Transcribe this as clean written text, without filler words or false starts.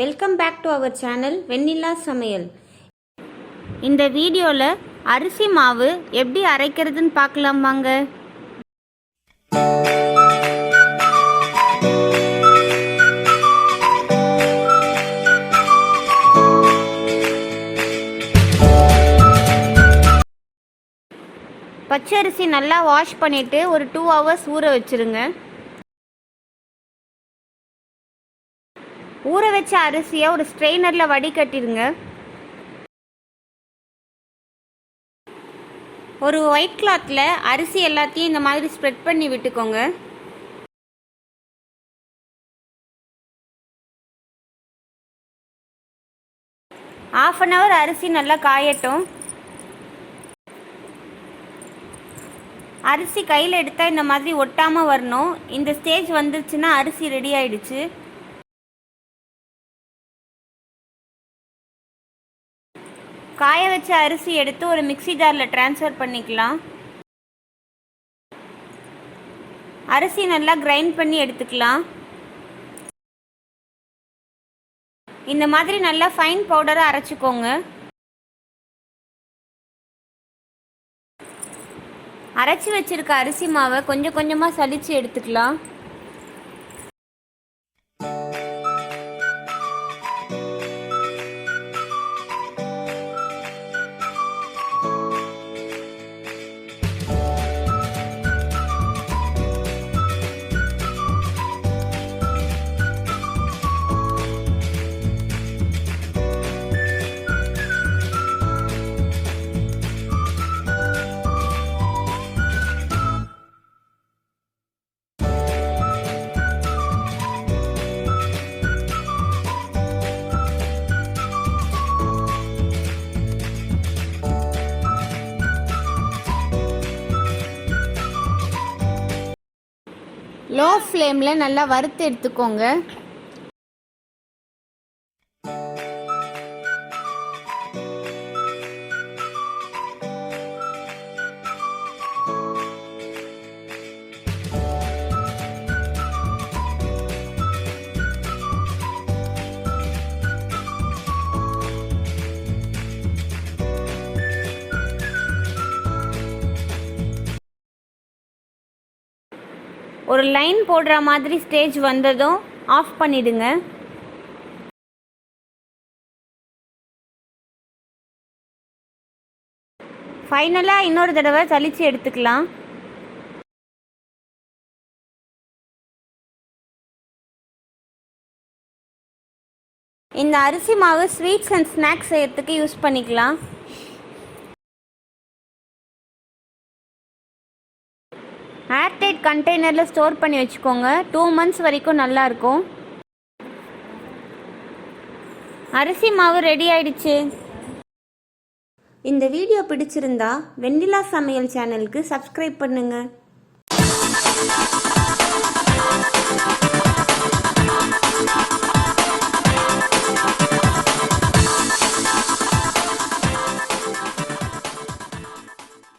Welcome back to our channel Vennila Samayal. இந்த வீடியோவில் அரிசி மாவு எப்படி அரைக்கிறதுன்னு பார்க்கலாம் வாங்க. பச்சரிசி நல்லா வாஷ் பண்ணிவிட்டு ஒரு 2 hours ஊற வச்சுருங்க. ஊற வச்ச அரிசியை ஒரு ஸ்ட்ரெயினரில் வடிகட்டிடுங்க. ஒரு ஒயிட் கிளாத்தில் அரிசி எல்லாத்தையும் இந்த மாதிரி ஸ்ப்ரெட் பண்ணி விட்டுக்கோங்க. ½ an hour அரிசி நல்லா காயட்டும். அரிசி கையில் எடுத்தால் இந்த மாதிரி ஒட்டாமல் வரணும். இந்த ஸ்டேஜ் வந்துருச்சுன்னா அரிசி ரெடி ஆயிடுச்சு. காய வச்ச அரிசி எடுத்து ஒரு மிக்ஸி ஜாரில் ட்ரான்ஸ்ஃபர் பண்ணிக்கலாம். அரிசி நல்லா கிரைண்ட் பண்ணி எடுத்துக்கலாம். இந்த மாதிரி நல்லா ஃபைன் பவுடரை அரைச்சிக்கோங்க. அரைச்சி வச்சிருக்க அரிசி மாவை கொஞ்சம் கொஞ்சமாக சலிச்சு எடுத்துக்கலாம். லோ ஃப்ளேமில் நல்லா வறுத்து எடுத்துக்கோங்க. ஒரு லைன் போடுற மாதிரி ஸ்டேஜ் வந்ததும் ஆஃப் பண்ணிடுங்க. ஃபைனலாக இன்னொரு தடவை சலிச்சு எடுத்துக்கலாம். இந்த அரிசி மாவு ஸ்வீட்ஸ் அண்ட் ஸ்நாக்ஸ் செய்யறதுக்கு யூஸ் பண்ணிக்கலாம். ஏர்டைட் கண்டெய்னரில் ஸ்டோர் பண்ணி வச்சுக்கோங்க. 2 months வரைக்கும் நல்லாயிருக்கும். அரிசி மாவு ரெடி ஆயிடுச்சு. இந்த வீடியோ பிடிச்சிருந்தா வெண்ணிலா சமையல் சேனலுக்கு சப்ஸ்கிரைப் பண்ணுங்கள்.